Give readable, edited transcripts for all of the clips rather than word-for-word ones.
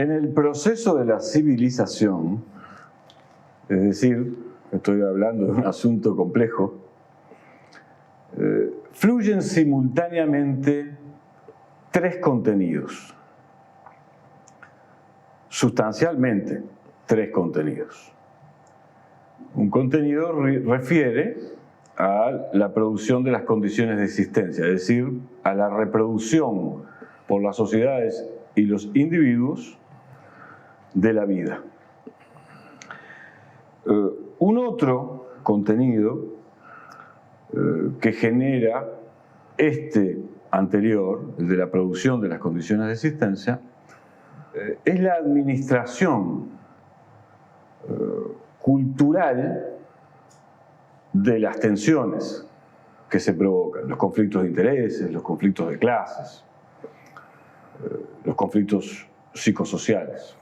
En el proceso de la civilización, es decir, estoy hablando de un asunto complejo, fluyen simultáneamente tres contenidos, sustancialmente tres contenidos. Un contenido refiere a la producción de las condiciones de existencia, es decir, a la reproducción por las sociedades y los individuos de la vida. Un otro contenido que genera este anterior, el de la producción de las condiciones de existencia, es la administración cultural de las tensiones que se provocan, los conflictos de intereses, los conflictos de clases, los conflictos psicosociales.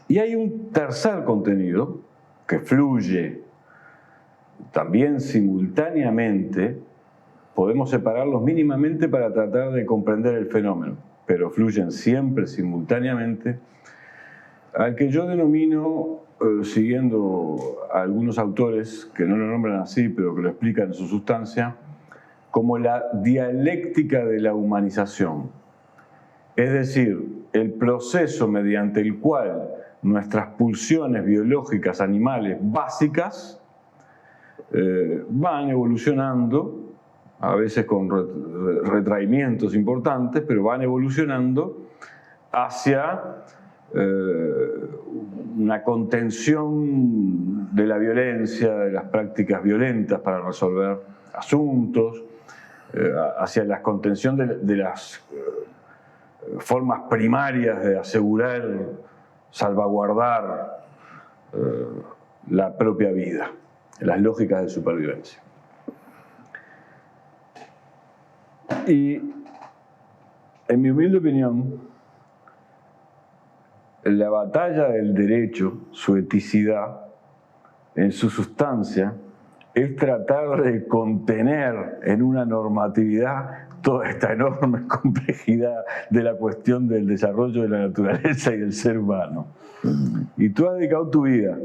Y hay un tercer contenido que fluye también simultáneamente, podemos separarlos mínimamente para tratar de comprender el fenómeno, pero fluyen siempre simultáneamente, al que yo denomino, siguiendo a algunos autores que no lo nombran así, pero que lo explican en su sustancia, como la dialéctica de la humanización. Es decir, el proceso mediante el cual nuestras pulsiones biológicas animales básicas van evolucionando, a veces con retraimientos importantes, pero van evolucionando hacia una contención de la violencia, de las prácticas violentas para resolver asuntos, hacia la contención de las formas primarias de asegurar, salvaguardar la propia vida, las lógicas de supervivencia. Y, en mi humilde opinión, la batalla del derecho, su eticidad, en su sustancia, es tratar de contener en una normatividad toda esta enorme complejidad de la cuestión del desarrollo de la naturaleza y del ser humano. Y tú has dedicado tu vida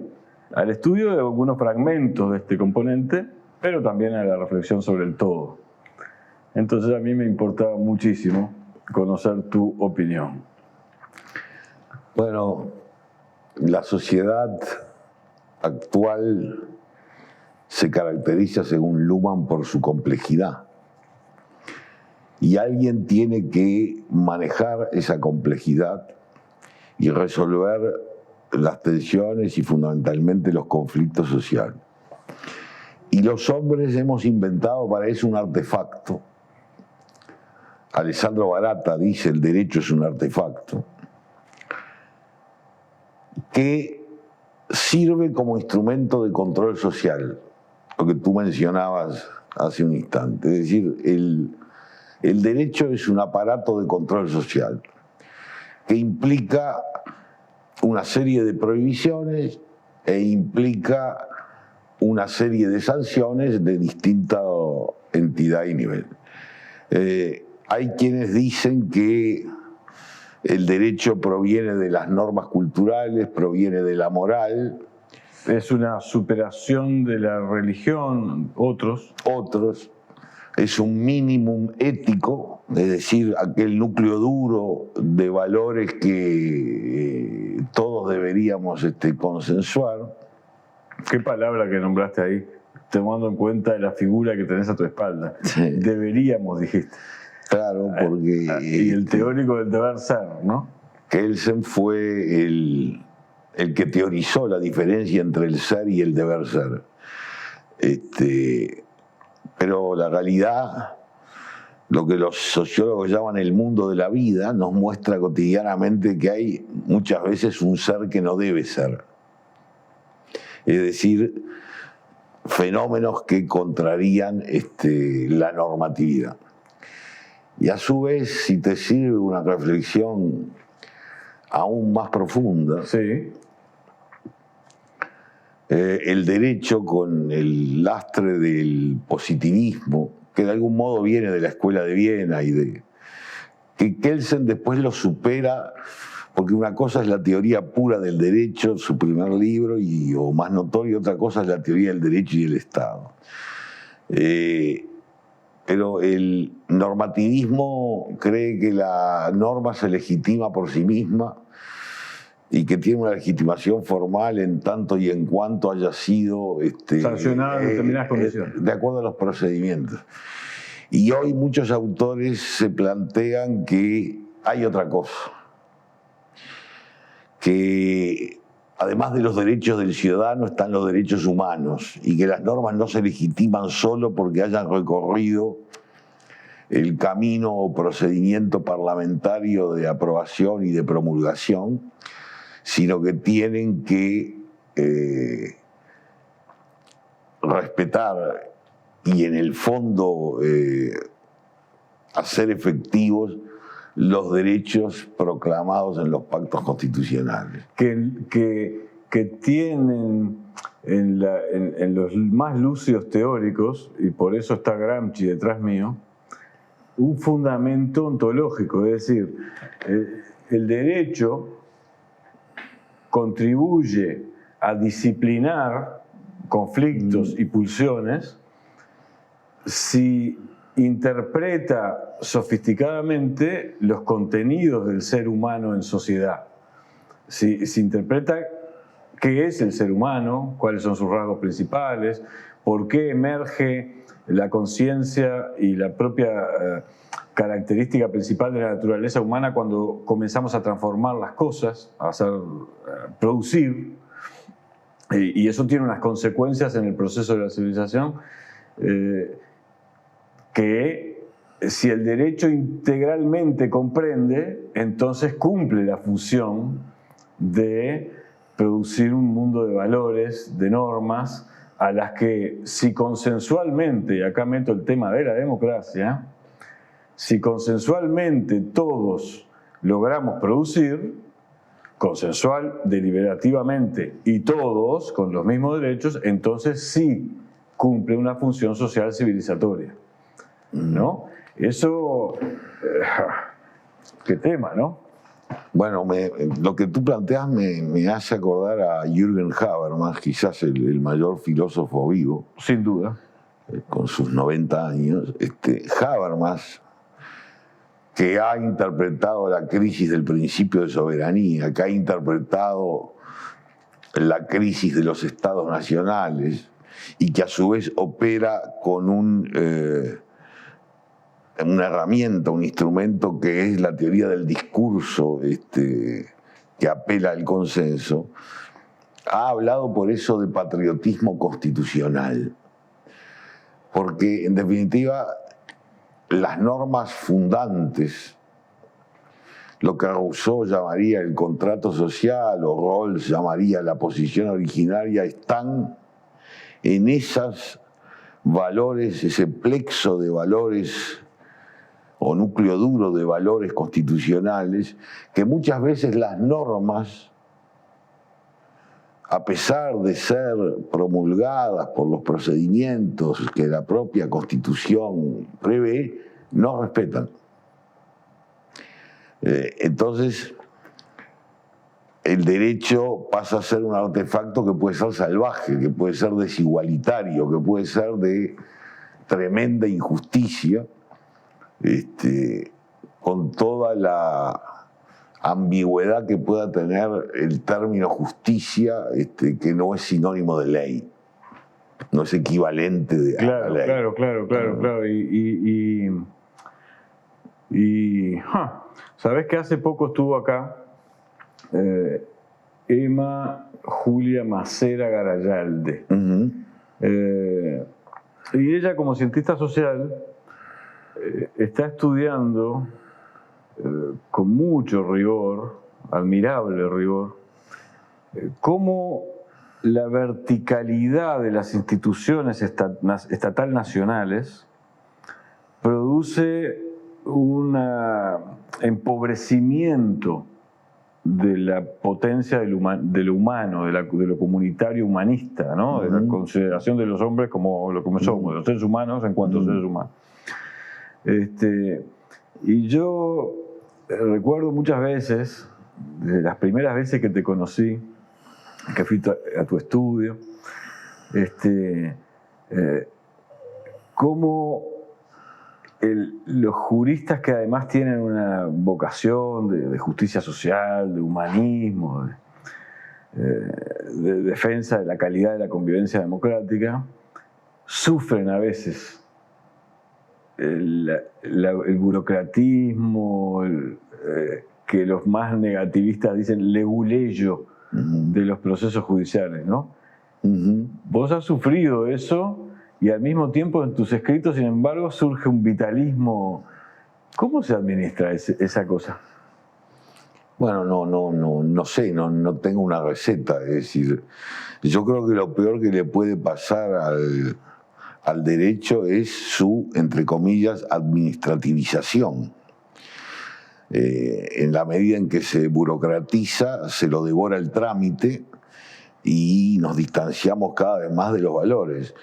al estudio de algunos fragmentos de este componente, pero también a la reflexión sobre el todo. Entonces a mí me importaba muchísimo conocer tu opinión. Bueno, la sociedad actual se caracteriza, según Luhmann, por su complejidad. Y alguien tiene que manejar esa complejidad y resolver las tensiones y fundamentalmente los conflictos sociales. Y los hombres hemos inventado para eso un artefacto. Alessandro Barata dice: el derecho es un artefacto que sirve como instrumento de control social, lo que tú mencionabas hace un instante. Es decir, el derecho es un aparato de control social que implica una serie de prohibiciones e implica una serie de sanciones de distinta entidad y nivel. Hay quienes dicen que el derecho proviene de las normas culturales, proviene de la moral. Es una superación de la religión, otros. Es un mínimum ético, es decir, aquel núcleo duro de valores que todos deberíamos consensuar. Qué palabra que nombraste ahí, tomando en cuenta la figura que tenés a tu espalda. Sí. Deberíamos, dijiste. Claro, porque... Y el teórico del deber ser, ¿no? Kelsen fue el que teorizó la diferencia entre el ser y el deber ser. Pero la realidad, lo que los sociólogos llaman el mundo de la vida, nos muestra cotidianamente que hay muchas veces un ser que no debe ser. Es decir, fenómenos que contrarían la normatividad. Y a su vez, si te sirve una reflexión aún más profunda, sí, el derecho con el lastre del positivismo, que de algún modo viene de la Escuela de Viena y que Kelsen después lo supera, porque una cosa es la teoría pura del derecho, su primer libro, o más notorio, otra cosa es la teoría del derecho y del Estado. Pero el normativismo cree que la norma se legitima por sí misma y que tiene una legitimación formal en tanto y en cuanto haya sido sancionada en determinadas condiciones. De acuerdo a los procedimientos. Y hoy muchos autores se plantean que hay otra cosa, que además de los derechos del ciudadano están los derechos humanos y que las normas no se legitiman solo porque hayan recorrido el camino o procedimiento parlamentario de aprobación y de promulgación, sino que tienen que respetar y en el fondo hacer efectivos los derechos proclamados en los pactos constitucionales. Que tienen en los más lúcidos teóricos, y por eso está Gramsci detrás mío, un fundamento ontológico, es decir, el derecho contribuye a disciplinar conflictos y pulsiones si interpreta sofisticadamente los contenidos del ser humano en sociedad. Si interpreta qué es el ser humano, cuáles son sus rasgos principales, por qué emerge la conciencia y la propia característica principal de la naturaleza humana cuando comenzamos a transformar las cosas, a producir, y eso tiene unas consecuencias en el proceso de la civilización que si el derecho integralmente comprende, entonces cumple la función de producir un mundo de valores, de normas, a las que si consensualmente, y acá meto el tema de la democracia, si consensualmente todos logramos producir, consensual, deliberativamente, y todos con los mismos derechos, entonces sí cumple una función social civilizatoria, ¿no? Eso, qué tema, ¿no? Bueno, lo que tú planteas me hace acordar a Jürgen Habermas, quizás el mayor filósofo vivo. Sin duda. Con sus 90 años. Habermas, que ha interpretado la crisis del principio de soberanía, que ha interpretado la crisis de los estados nacionales y que a su vez opera con una herramienta, un instrumento que es la teoría del discurso, que apela al consenso, ha hablado por eso de patriotismo constitucional. Porque, en definitiva, las normas fundantes, lo que Rousseau llamaría el contrato social o Rawls llamaría la posición originaria, están en esos valores, ese plexo de valores o núcleo duro de valores constitucionales, que muchas veces las normas, a pesar de ser promulgadas por los procedimientos que la propia Constitución prevé, no respetan. Entonces, el derecho pasa a ser un artefacto que puede ser salvaje, que puede ser desigualitario, que puede ser de tremenda injusticia, con toda la ambigüedad que pueda tener el término justicia, que no es sinónimo de ley, no es equivalente a la ley. Claro. ¿Sabés que hace poco estuvo acá Emma Julia Macera Garayalde? Y ella, como cientista social, está estudiando con mucho rigor, admirable rigor, cómo la verticalidad de las instituciones estatal nacionales produce un empobrecimiento de la potencia de lo humano, de lo comunitario humanista, ¿no? De la consideración de los hombres como lo que somos, los seres humanos en cuanto a seres humanos. Y yo recuerdo muchas veces, de las primeras veces que te conocí, que fui a tu estudio, cómo los juristas que además tienen una vocación de justicia social, de humanismo, de defensa de la calidad de la convivencia democrática, sufren a veces el burocratismo, que los más negativistas dicen leguleyo de los procesos judiciales, ¿no? Vos has sufrido eso y al mismo tiempo en tus escritos, sin embargo, surge un vitalismo. ¿Cómo se administra esa cosa? Bueno, no sé, no tengo una receta. Es decir, yo creo que lo peor que le puede pasar al derecho es su, entre comillas, administrativización. En la medida en que se burocratiza, se lo devora el trámite y nos distanciamos cada vez más de los valores.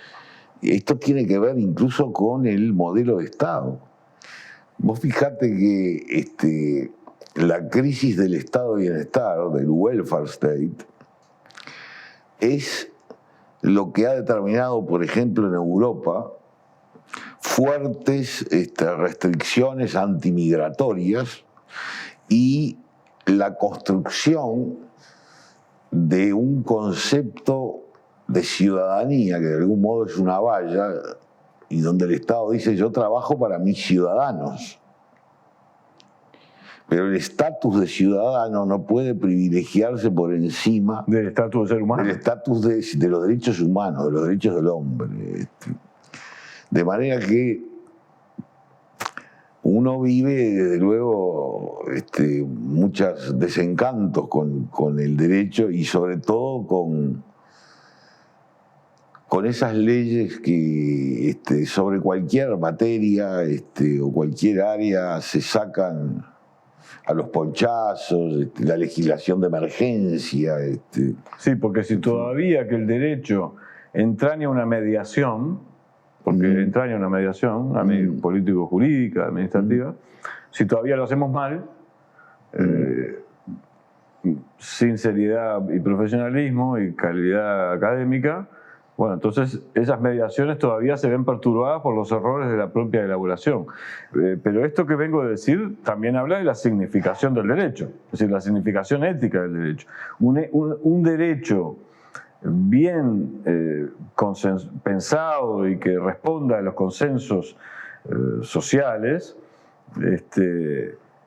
Esto tiene que ver incluso con el modelo de Estado. Vos fijate que la crisis del Estado de Bienestar, del welfare state, es lo que ha determinado, por ejemplo, en Europa, fuertes restricciones antimigratorias y la construcción de un concepto de ciudadanía, que de algún modo es una valla, y donde el Estado dice: yo trabajo para mis ciudadanos. Pero el estatus de ciudadano no puede privilegiarse por encima del estatus de ser humano, del estatus de los derechos humanos, de los derechos del hombre. De manera que uno vive, desde luego, muchos desencantos con el derecho y sobre todo con esas leyes que sobre cualquier materia o cualquier área se sacan a los ponchazos, la legislación de emergencia. Sí, porque si todavía que el derecho entraña una mediación, porque entraña una mediación político-jurídica, administrativa, si todavía lo hacemos mal, sin seriedad y profesionalismo y calidad académica, bueno, entonces esas mediaciones todavía se ven perturbadas por los errores de la propia elaboración. Pero esto que vengo a decir también habla de la significación del derecho, es decir, la significación ética del derecho. Un derecho bien pensado y que responda a los consensos sociales,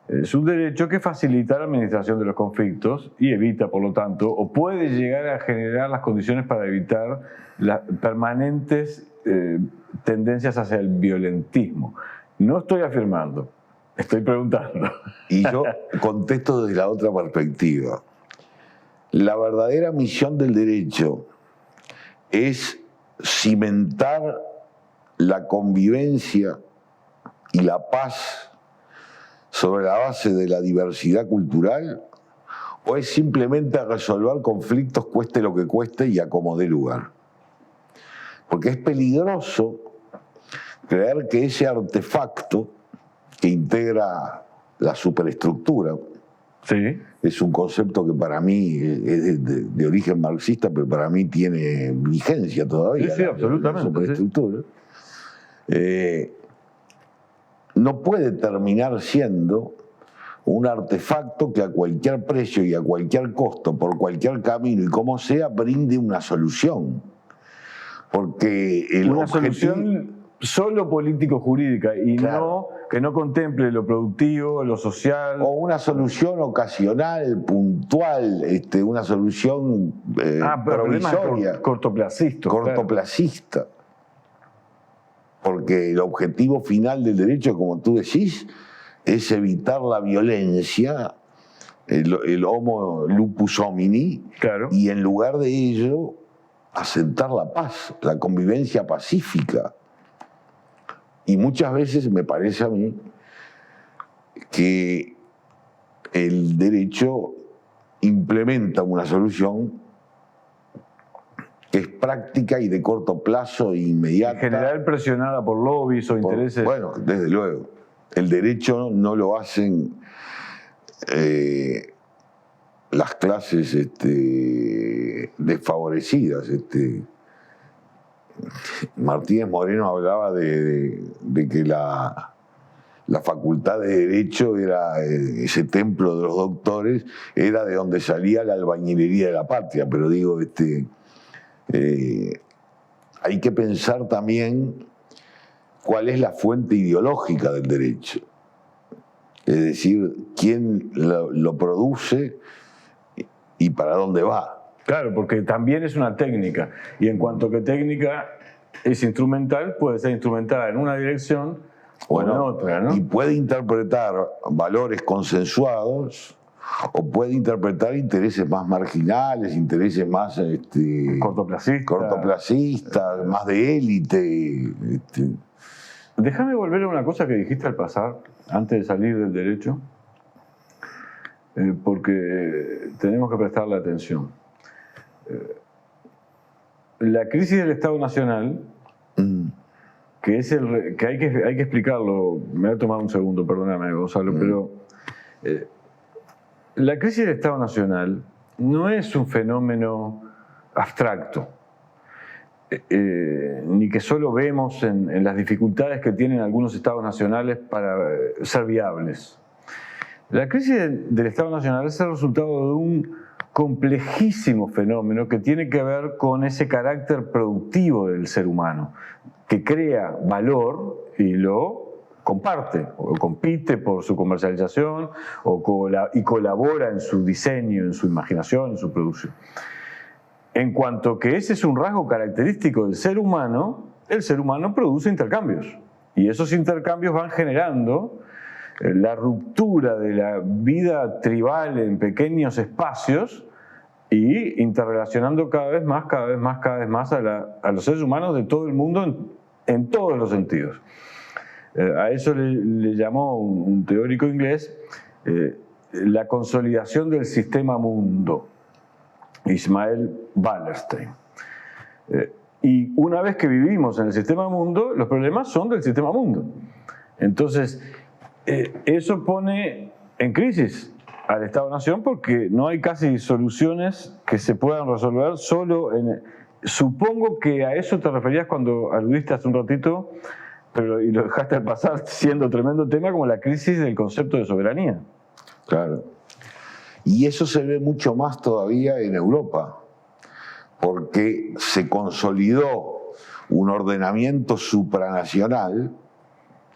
es un derecho que facilita la administración de los conflictos y evita, por lo tanto, o puede llegar a generar las condiciones para evitar las permanentes tendencias hacia el violentismo. No estoy afirmando, estoy preguntando. Y yo contesto desde la otra perspectiva. La verdadera misión del derecho es cimentar la convivencia y la paz sobre la base de la diversidad cultural, o es simplemente resolver conflictos cueste lo que cueste y a como dé lugar. Porque es peligroso creer que ese artefacto que integra la superestructura, sí, es un concepto que para mí es de origen marxista, pero para mí tiene vigencia todavía. Sí, absolutamente. La superestructura. No puede terminar siendo un artefacto que a cualquier precio y a cualquier costo, por cualquier camino y como sea, brinde una solución. Porque una solución solo político-jurídica y claro, que no contemple lo productivo, lo social. O una solución ocasional, puntual, una solución provisoria. Cortoplacista. Cortoplacista. Claro. Porque el objetivo final del derecho, como tú decís, es evitar la violencia, el homo lupus homini, claro, y en lugar de ello, asentar la paz, la convivencia pacífica. Y muchas veces me parece a mí que el derecho implementa una solución que es práctica y de corto plazo e inmediata. En general presionada por lobbies o intereses. Bueno, desde luego. El derecho no lo hacen las clases desfavorecidas. Martínez Moreno hablaba de que la facultad de Derecho era ese templo de los doctores, era de donde salía la albañilería de la patria, pero digo, hay que pensar también cuál es la fuente ideológica del derecho. Es decir, quién lo produce y para dónde va. Claro, porque también es una técnica, y en cuanto que técnica es instrumental, puede ser instrumentada en una dirección o en otra, ¿no? Y puede interpretar valores consensuados o puede interpretar intereses más marginales, intereses más cortoplacistas, más de élite. Déjame volver a una cosa que dijiste al pasar, antes de salir del derecho, porque tenemos que prestarle atención. La crisis del Estado Nacional, que es que hay que explicarlo, me va a tomar un segundo, perdóname, Gonzalo, pero la crisis del Estado Nacional no es un fenómeno abstracto, ni que solo vemos en las dificultades que tienen algunos estados nacionales para ser viables. La crisis del Estado Nacional es el resultado de un complejísimo fenómeno que tiene que ver con ese carácter productivo del ser humano, que crea valor y lo comparte, o compite por su comercialización, y colabora en su diseño, en su imaginación, en su producción. En cuanto que ese es un rasgo característico del ser humano, el ser humano produce intercambios. Y esos intercambios van generando la ruptura de la vida tribal en pequeños espacios y interrelacionando cada vez más a los seres humanos de todo el mundo en todos los sentidos. A eso le llamó un teórico inglés la consolidación del sistema mundo, Ismael Wallerstein. Y una vez que vivimos en el sistema mundo, los problemas son del sistema mundo. Entonces, eso pone en crisis al Estado-Nación porque no hay casi soluciones que se puedan resolver solo en... Supongo que a eso te referías cuando aludiste hace un ratito, y lo dejaste al pasar siendo tremendo tema, como la crisis del concepto de soberanía. Claro. Y eso se ve mucho más todavía en Europa, porque se consolidó un ordenamiento supranacional.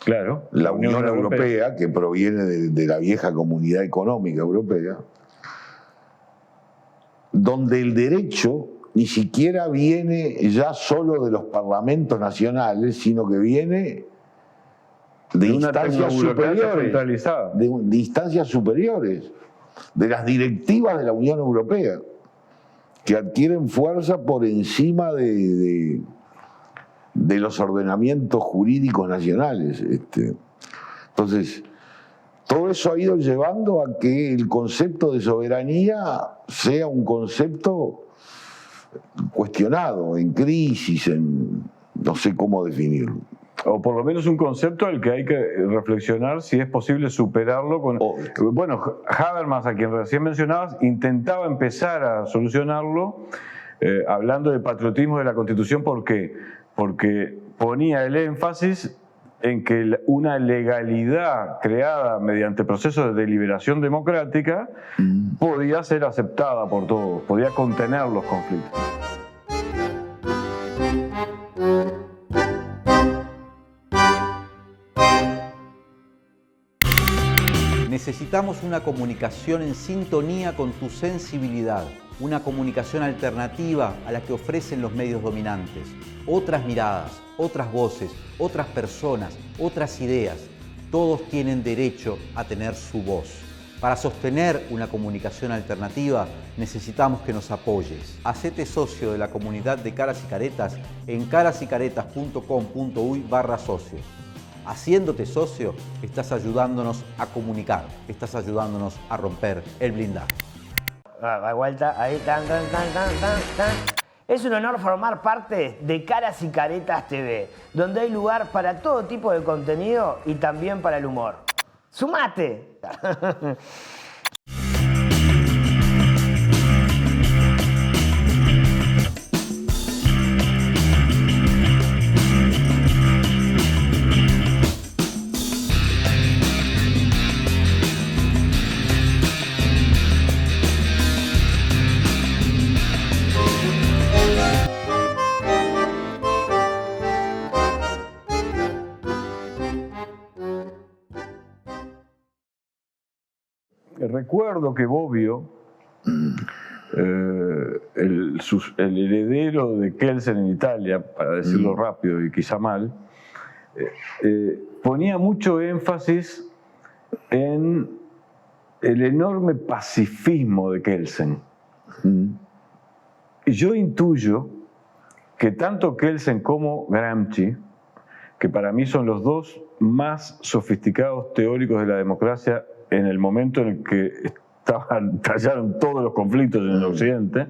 Claro, la Unión Europea, que proviene de la vieja Comunidad Económica Europea, donde el derecho ni siquiera viene ya solo de los parlamentos nacionales, sino que viene de instancias superiores, de instancias superiores, de las directivas de la Unión Europea, que adquieren fuerza por encima de los ordenamientos jurídicos nacionales. Entonces, todo eso ha ido llevando a que el concepto de soberanía sea un concepto cuestionado, en crisis, no sé cómo definirlo. O por lo menos un concepto al que hay que reflexionar si es posible superarlo. Bueno, Habermas, a quien recién mencionabas, intentaba empezar a solucionarlo hablando de patriotismo de la Constitución. ¿Por qué? Porque ponía el énfasis en que una legalidad creada mediante procesos de deliberación democrática podía ser aceptada por todos, podía contener los conflictos. Necesitamos una comunicación en sintonía con tu sensibilidad, una comunicación alternativa a la que ofrecen los medios dominantes. Otras miradas, otras voces, otras personas, otras ideas. Todos tienen derecho a tener su voz. Para sostener una comunicación alternativa necesitamos que nos apoyes. Hacete socio de la comunidad de Caras y Caretas en carasycaretas.com.uy/socio. Haciéndote socio, estás ayudándonos a comunicar, estás ayudándonos a romper el blindaje. Da vuelta, ahí, tan. Es un honor formar parte de Caras y Caretas TV, donde hay lugar para todo tipo de contenido y también para el humor. ¡Sumate! recuerdo que Bobbio, el heredero de Kelsen en Italia, para decirlo rápido y quizá mal, ponía mucho énfasis en el enorme pacifismo de Kelsen. Y yo intuyo que tanto Kelsen como Gramsci, que para mí son los dos más sofisticados teóricos de la democracia en el momento en el que estallaron todos los conflictos en el Occidente,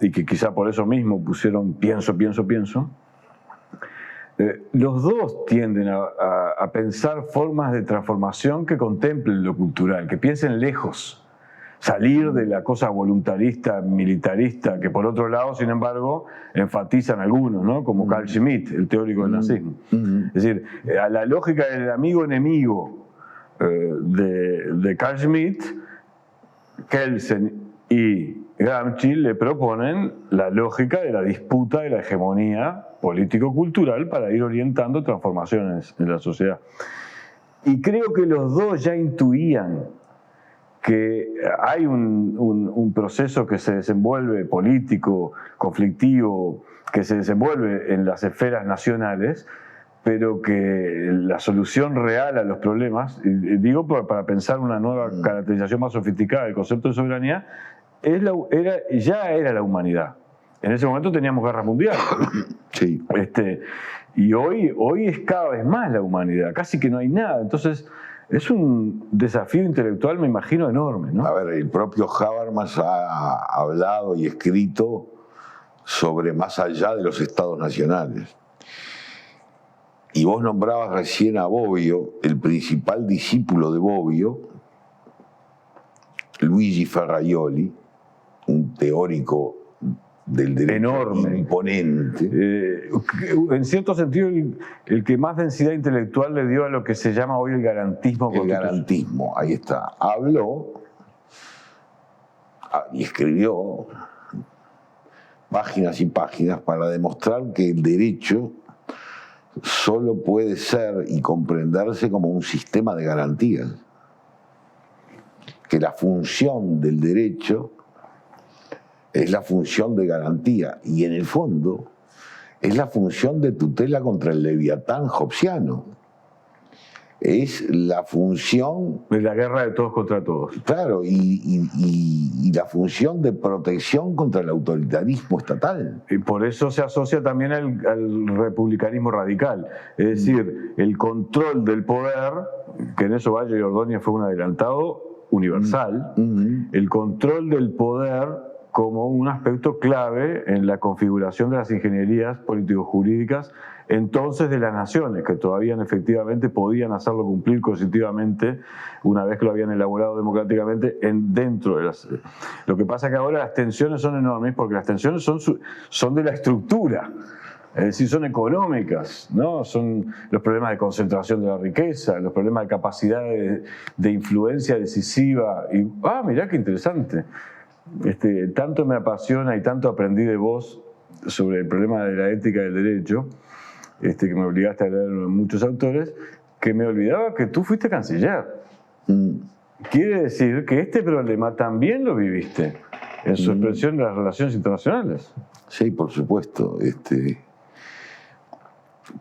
y que quizá por eso mismo pusieron pienso, los dos tienden a pensar formas de transformación que contemplen lo cultural, que piensen lejos, salir de la cosa voluntarista, militarista, que por otro lado, sin embargo, enfatizan algunos, ¿no? Como Carl Schmitt, el teórico del nazismo. Es decir, a la lógica del amigo-enemigo de Carl Schmitt, Kelsen y Gramsci le proponen la lógica de la disputa de la hegemonía político-cultural para ir orientando transformaciones en la sociedad. Y creo que los dos ya intuían que hay un proceso que se desenvuelve político, conflictivo, que se desenvuelve en las esferas nacionales, pero que la solución real a los problemas, digo para pensar una nueva caracterización más sofisticada del concepto de soberanía, ya era la humanidad. En ese momento teníamos guerra mundial. Sí. Y hoy es cada vez más la humanidad, casi que no hay nada. Entonces, es un desafío intelectual, me imagino, enorme, ¿no? A ver, el propio Habermas ha hablado y escrito sobre más allá de los estados nacionales. Y vos nombrabas recién a Bobbio, el principal discípulo de Bobbio, Luigi Ferraioli, un teórico del derecho enorme, imponente. En cierto sentido, el que más densidad intelectual le dio a lo que se llama hoy el garantismo. El garantismo, ahí está. Habló y escribió páginas y páginas para demostrar que el derecho solo puede ser y comprenderse como un sistema de garantías. Que la función del derecho es la función de garantía y en el fondo es la función de tutela contra el leviatán hobbesiano. Es la función... de la guerra de todos contra todos. Claro, y la función de protección contra el autoritarismo estatal. Y por eso se asocia también al republicanismo radical. Es decir, el control del poder, que en eso Valle y Ordóñez fue un adelantado universal, el control del poder como un aspecto clave en la configuración de las ingenierías político-jurídicas entonces de las naciones, que todavía efectivamente podían hacerlo cumplir coercitivamente una vez que lo habían elaborado democráticamente dentro de las... Lo que pasa es que ahora las tensiones son enormes porque las tensiones son de la estructura. Es decir, son económicas, ¿no? Son los problemas de concentración de la riqueza, los problemas de capacidad de influencia decisiva. Y, mirá qué interesante. Tanto me apasiona y tanto aprendí de vos sobre el problema de la ética del derecho, que me obligaste a leer muchos autores, que me olvidaba que tú fuiste canciller. Quiere decir que este problema también lo viviste en su expresión de las relaciones internacionales. Sí, por supuesto.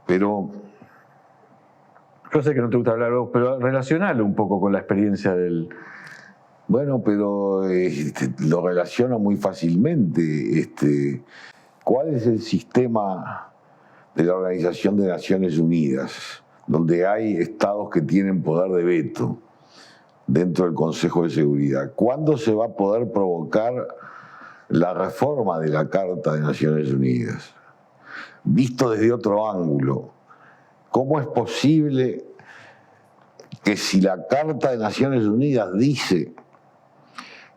Pero... Yo sé que no te gusta hablar vos, pero relacionalo un poco con la experiencia del... Bueno, pero lo relaciono muy fácilmente. ¿Cuál es el sistema de la Organización de Naciones Unidas, donde hay estados que tienen poder de veto dentro del Consejo de Seguridad? ¿Cuándo se va a poder provocar la reforma de la Carta de Naciones Unidas? Visto desde otro ángulo, ¿cómo es posible que si la Carta de Naciones Unidas dice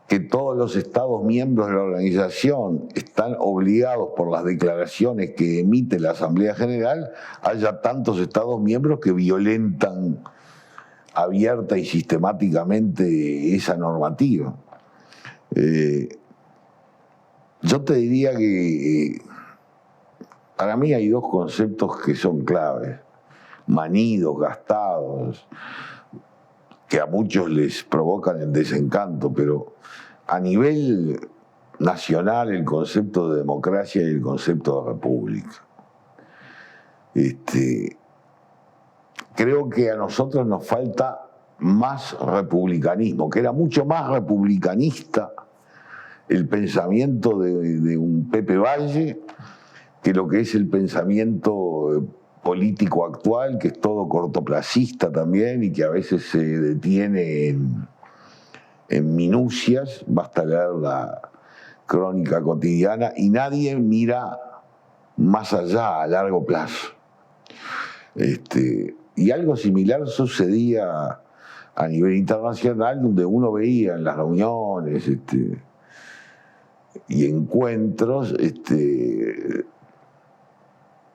que todos los Estados miembros de la organización están obligados por las declaraciones que emite la Asamblea General, haya tantos Estados miembros que violentan abierta y sistemáticamente esa normativa? Yo te diría que para mí hay dos conceptos que son claves, manidos, gastados, que a muchos les provocan el desencanto, pero a nivel nacional el concepto de democracia y el concepto de república. Creo que a nosotros nos falta más republicanismo, que era mucho más republicanista el pensamiento de un Pepe Valle que lo que es el pensamiento político actual, que es todo cortoplacista también y que a veces se detiene en minucias. Basta leer la crónica cotidiana y nadie mira más allá, a largo plazo. Y algo similar sucedía a nivel internacional, donde uno veía en las reuniones y encuentros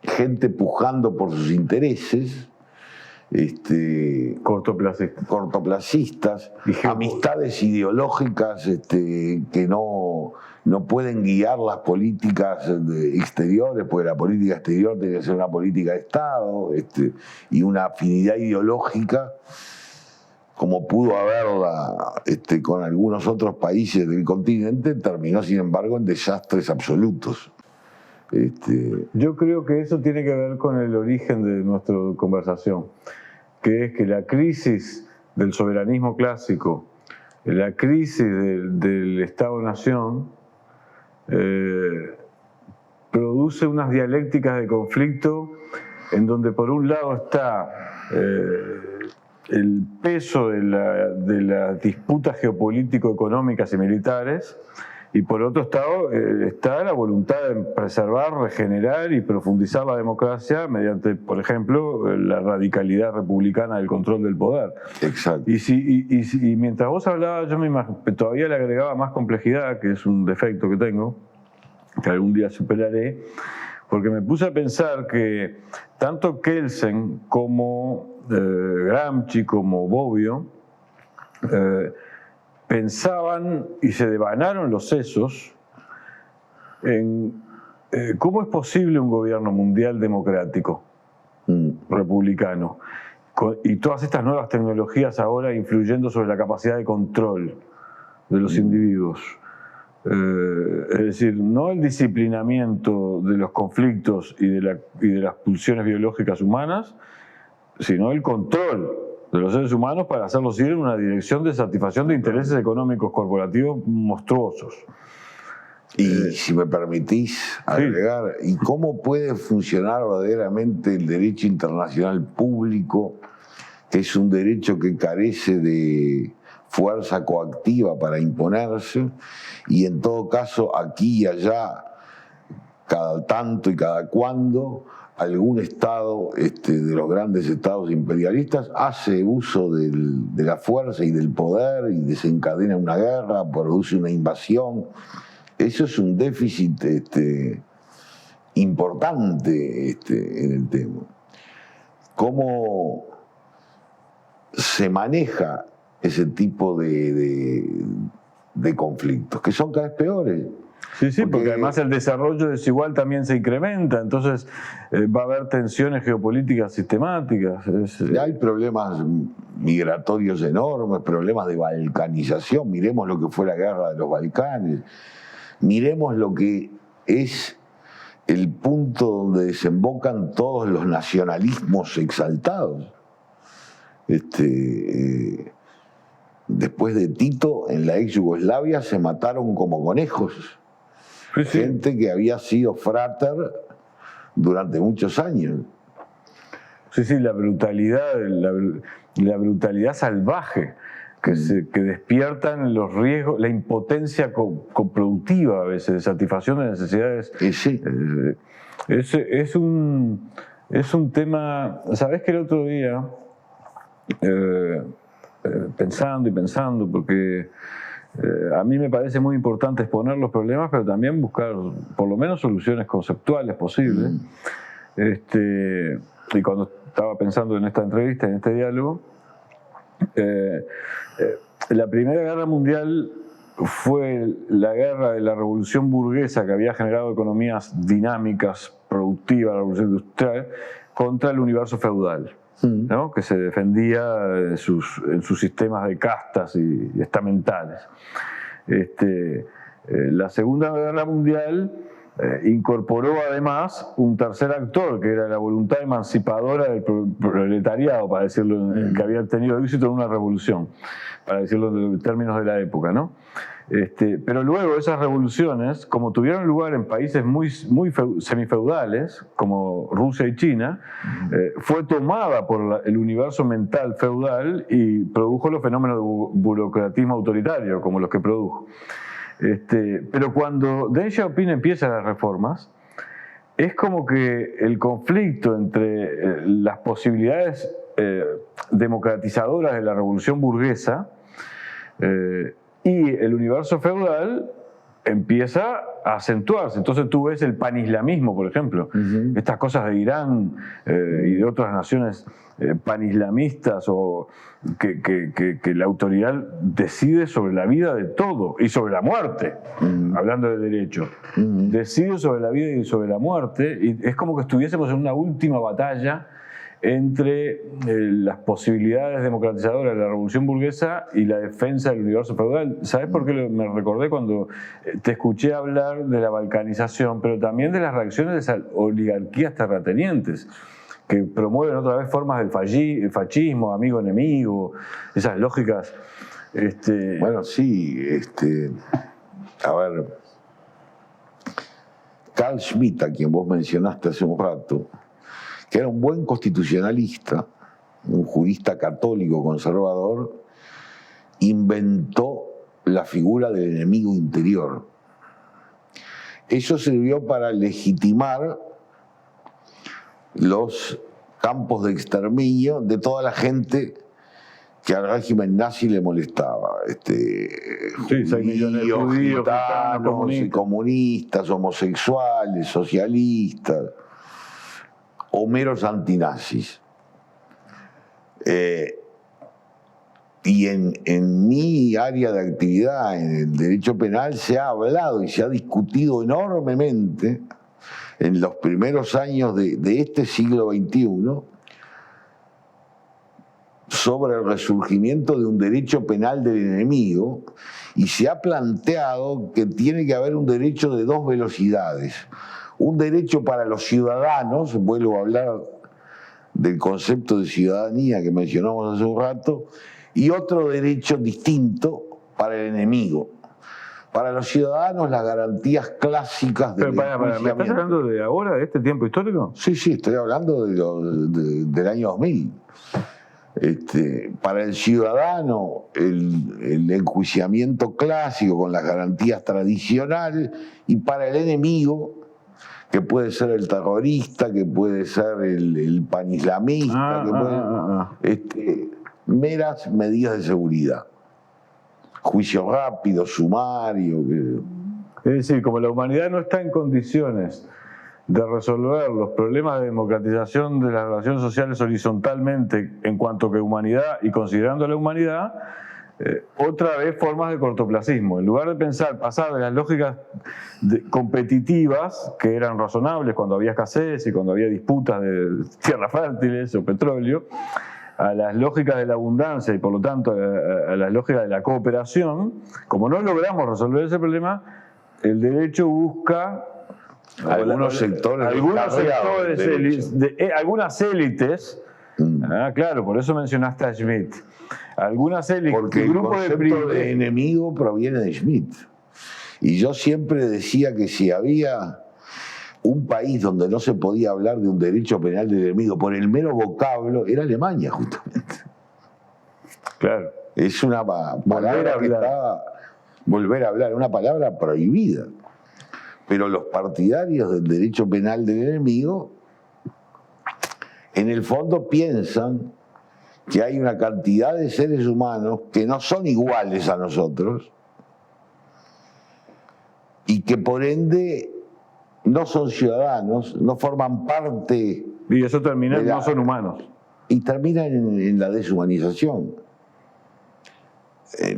gente pujando por sus intereses, cortoplacistas, amistades ideológicas que no pueden guiar las políticas exteriores, porque la política exterior tiene que ser una política de Estado, y una afinidad ideológica, como pudo haberla con algunos otros países del continente, terminó sin embargo en desastres absolutos. Yo creo que eso tiene que ver con el origen de nuestra conversación, que es que la crisis del soberanismo clásico, la crisis del Estado-Nación, produce unas dialécticas de conflicto en donde por un lado está el peso de las disputas geopolítico-económicas y militares, y por otro lado está la voluntad de preservar, regenerar y profundizar la democracia mediante, por ejemplo, la radicalidad republicana del control del poder. Exacto. Y mientras vos hablabas, yo todavía le agregaba más complejidad, que es un defecto que tengo, que algún día superaré, porque me puse a pensar que tanto Kelsen como Gramsci como Bobbio pensaban y se devanaron los sesos en cómo es posible un gobierno mundial democrático, republicano, y todas estas nuevas tecnologías ahora influyendo sobre la capacidad de control de los individuos. Es decir, no el disciplinamiento de los conflictos y de las pulsiones biológicas humanas, sino el control de los seres humanos para hacerlos ir en una dirección de satisfacción de intereses económicos corporativos monstruosos. Y si me permitís agregar, ¿y cómo puede funcionar verdaderamente el derecho internacional público, que es un derecho que carece de fuerza coactiva para imponerse, y en todo caso aquí y allá, cada tanto y cada cuando, algún Estado de los grandes estados imperialistas hace uso de la fuerza y del poder y desencadena una guerra, produce una invasión? Eso es un déficit importante en el tema. ¿Cómo se maneja ese tipo de conflictos, que son cada vez peores? Sí, porque además el desarrollo desigual también se incrementa, entonces va a haber tensiones geopolíticas sistemáticas. Hay problemas migratorios enormes, problemas de balcanización. Miremos lo que fue la guerra de los Balcanes, miremos lo que es el punto donde desembocan todos los nacionalismos exaltados. Después de Tito, en la ex Yugoslavia se mataron como conejos. Sí. Gente que había sido frater durante muchos años. Sí, la brutalidad salvaje que despiertan los riesgos, la impotencia coproductiva a veces, de satisfacción de necesidades. Sí. Es un tema. ¿Sabés que el otro día, pensando, porque a mí me parece muy importante exponer los problemas, pero también buscar por lo menos soluciones conceptuales posibles. Y cuando estaba pensando en esta entrevista, en este diálogo, la Primera Guerra Mundial fue la guerra de la revolución burguesa que había generado economías dinámicas, productivas, la revolución industrial, contra el universo feudal. ¿no? Que se defendía en sus sistemas de castas y estamentales. La Segunda Guerra Mundial incorporó además un tercer actor, que era la voluntad emancipadora del proletariado, para decirlo, que había tenido éxito en una revolución, para decirlo en términos de la época, ¿no? Pero luego esas revoluciones, como tuvieron lugar en países muy semifeudales, como Rusia y China, fue tomada por el universo mental feudal y produjo los fenómenos de burocratismo autoritario, como los que produjo. Pero cuando Deng Xiaoping empieza las reformas, es como que el conflicto entre las posibilidades democratizadoras de la revolución burguesa y el universo feudal empieza a acentuarse. Entonces tú ves el panislamismo, por ejemplo, estas cosas de Irán y de otras naciones panislamistas, o que la autoridad decide sobre la vida de todo y sobre la muerte, hablando de derecho. Decide sobre la vida y sobre la muerte, y es como que estuviésemos en una última batalla entre las posibilidades democratizadoras de la revolución burguesa y la defensa del universo feudal. ¿Sabes por qué me recordé cuando te escuché hablar de la balcanización, pero también de las reacciones de esas oligarquías terratenientes que promueven otra vez formas del fascismo, amigo-enemigo, esas lógicas? Bueno, sí, a ver, Carl Schmitt, a quien vos mencionaste hace un rato, que era un buen constitucionalista, un jurista católico conservador, inventó la figura del enemigo interior. Eso sirvió para legitimar los campos de exterminio de toda la gente que al régimen nazi le molestaba. 6 millones de judíos, gitanos, comunistas, homosexuales, socialistas, o meros antinazis. Y en mi área de actividad, en el derecho penal, se ha hablado y se ha discutido enormemente en los primeros años de este siglo XXI sobre el resurgimiento de un derecho penal del enemigo, y se ha planteado que tiene que haber un derecho de 2 velocidades. Un derecho para los ciudadanos, vuelvo a hablar del concepto de ciudadanía que mencionamos hace un rato, y otro derecho distinto para el enemigo. Para los ciudadanos, las garantías clásicas del enjuiciamiento. ¿Me estás hablando de ahora, de este tiempo histórico? Sí, estoy hablando del año 2000. Para el ciudadano, el enjuiciamiento clásico con las garantías tradicionales, y para el enemigo, que puede ser el terrorista, que puede ser el panislamista, meras medidas de seguridad. Juicio rápido, sumario. Es decir, como la humanidad no está en condiciones de resolver los problemas de democratización de las relaciones sociales horizontalmente en cuanto que humanidad y considerando la humanidad, otra vez formas de cortoplacismo. En lugar de pasar de las lógicas competitivas, que eran razonables cuando había escasez y cuando había disputas de tierras fértiles o petróleo, a las lógicas de la abundancia y por lo tanto a las lógicas de la cooperación, como no logramos resolver ese problema, el derecho busca algunas élites. Claro, por eso mencionaste a Schmitt. Algunas élites. Porque el concepto de enemigo proviene de Schmitt. Y yo siempre decía que si había un país donde no se podía hablar de un derecho penal del enemigo por el mero vocablo, era Alemania, justamente. Claro. Es una palabra que estaba... Volver a hablar, una palabra prohibida. Pero los partidarios del derecho penal del enemigo, en el fondo piensan que hay una cantidad de seres humanos que no son iguales a nosotros y que por ende no son ciudadanos, no forman parte... Y eso termina en no son humanos. Y termina en la deshumanización.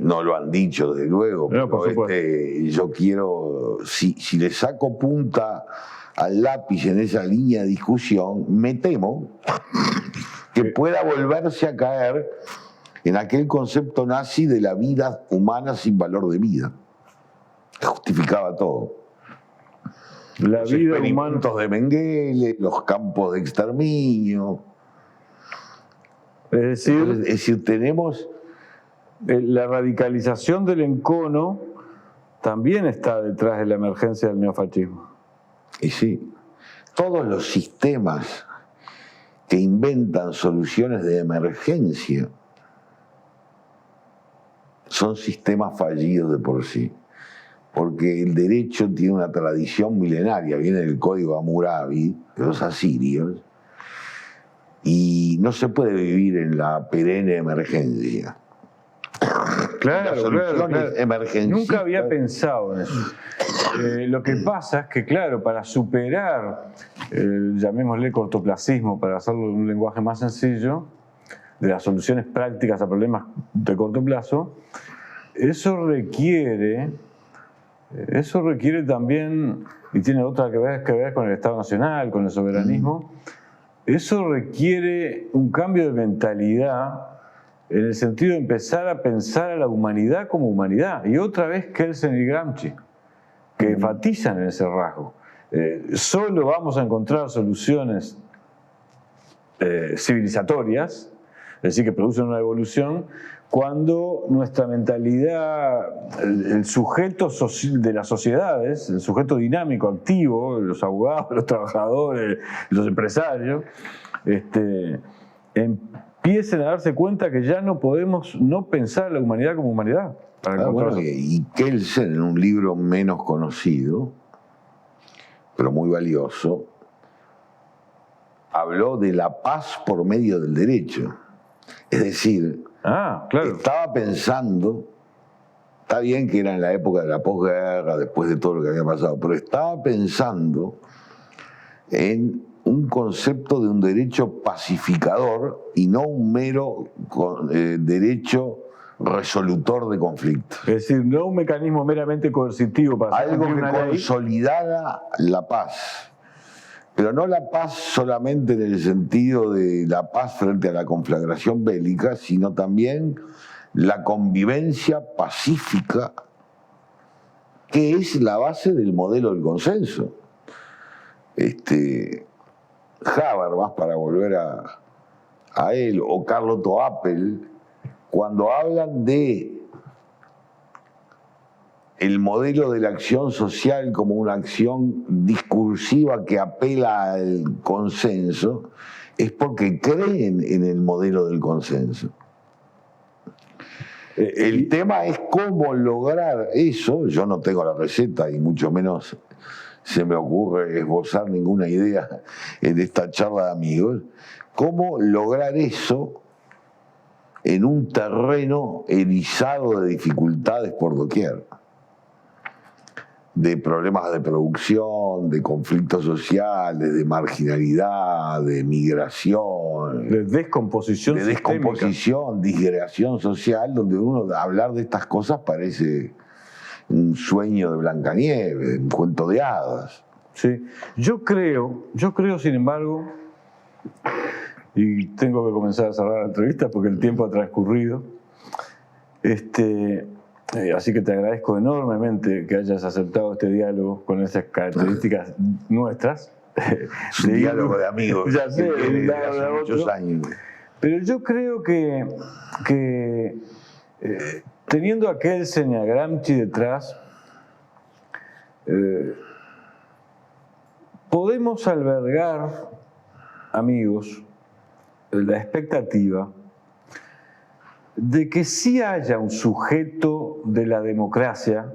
No lo han dicho, desde luego, no, pero yo quiero, si le saco punta al lápiz en esa línea de discusión, me temo que pueda volverse a caer en aquel concepto nazi de la vida humana sin valor de vida, que justificaba todo. La Los vida humana. experimentos de Mengele, los campos de exterminio. Es Entonces, decir, tenemos... la radicalización del encono también está detrás de la emergencia del neofascismo. Y sí, todos los sistemas que inventan soluciones de emergencia son sistemas fallidos de por sí, porque el derecho tiene una tradición milenaria, viene del código Hammurabi, de los asirios, y no se puede vivir en la perenne emergencia. Las soluciones emergencistas. Nunca había pensado en eso. Lo que pasa es que, claro, para superar, llamémosle cortoplacismo, para hacerlo en un lenguaje más sencillo, de las soluciones prácticas a problemas de corto plazo, eso requiere también, y tiene otra que ver con el Estado Nacional, con el soberanismo, eso requiere un cambio de mentalidad en el sentido de empezar a pensar a la humanidad como humanidad. Y otra vez Kelsen y Gramsci, que enfatizan en ese rasgo. Solo vamos a encontrar soluciones civilizatorias, es decir, que producen una evolución, cuando nuestra mentalidad, el sujeto de las sociedades, el sujeto dinámico, activo, los abogados, los trabajadores, los empresarios, empiecen a darse cuenta que ya no podemos no pensar a la humanidad como humanidad. Bueno, y Kelsen, en un libro menos conocido, pero muy valioso, habló de la paz por medio del derecho. Es decir, claro. Estaba pensando, está bien que era en la época de la posguerra, después de todo lo que había pasado, pero estaba pensando en un concepto de un derecho pacificador y no un mero derecho resolutor de conflictos. Es decir, no un mecanismo meramente coercitivo para algo que una ley. consolidara la paz. Pero no la paz solamente en el sentido de la paz frente a la conflagración bélica, sino también la convivencia pacífica, que es la base del modelo del consenso. Habermas, para volver a él, o Carlo Toapel, cuando hablan de el modelo de la acción social como una acción discursiva que apela al consenso, es porque creen en el modelo del consenso. El tema es cómo lograr eso. Yo no tengo la receta y mucho menos se me ocurre esbozar ninguna idea en esta charla de amigos. Cómo lograr eso en un terreno erizado de dificultades por doquier, de problemas de producción, de conflictos sociales, de marginalidad, de migración, de descomposición de descomposición, disgregación social, donde uno hablar de estas cosas parece un sueño de Blancanieves, un cuento de hadas. Sí. Yo creo, sin embargo, y tengo que comenzar a cerrar la entrevista porque el tiempo ha transcurrido, así que te agradezco enormemente que hayas aceptado este diálogo con esas características nuestras. Es un diálogo de amigos. Ya sé, de hace muchos años. Pero yo creo que teniendo a Kelsen y a Gramsci detrás, podemos albergar, amigos, la expectativa de que sí haya un sujeto de la democracia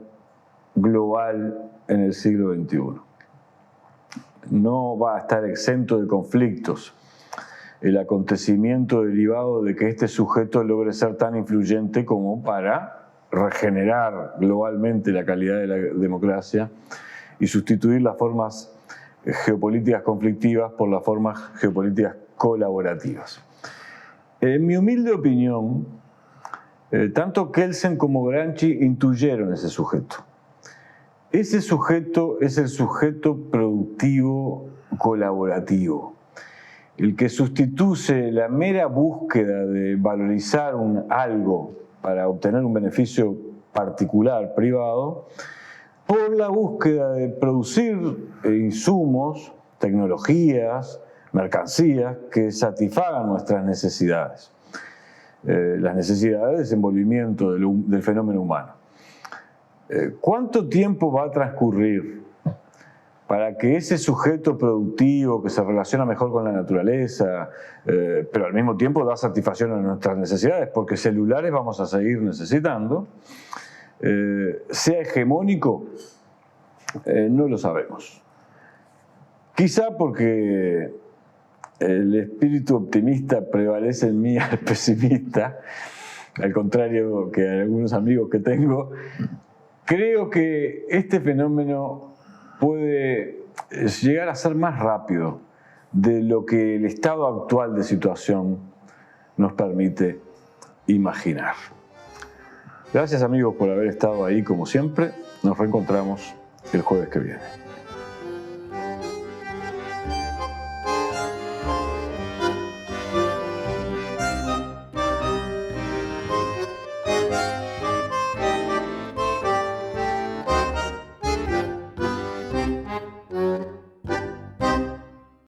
global en el siglo XXI. No va a estar exento de conflictos el acontecimiento derivado de que este sujeto logre ser tan influyente como para regenerar globalmente la calidad de la democracia y sustituir las formas geopolíticas conflictivas por las formas geopolíticas colaborativas. En mi humilde opinión, tanto Kelsen como Gramsci intuyeron ese sujeto. Ese sujeto es el sujeto productivo colaborativo. el que sustituye la mera búsqueda de valorizar algo para obtener un beneficio particular, privado, por la búsqueda de producir insumos, tecnologías, mercancías que satisfagan nuestras necesidades, las necesidades de desenvolvimiento del fenómeno humano. ¿Cuánto tiempo va a transcurrir para que ese sujeto productivo que se relaciona mejor con la naturaleza, pero al mismo tiempo da satisfacción a nuestras necesidades, porque celulares vamos a seguir necesitando, sea hegemónico? No lo sabemos. Quizá porque el espíritu optimista prevalece en mí al pesimista, al contrario que algunos amigos que tengo. Creo que este fenómeno puede llegar a ser más rápido de lo que el estado actual de situación nos permite imaginar. Gracias, amigos, por haber estado ahí como siempre. Nos reencontramos el jueves que viene.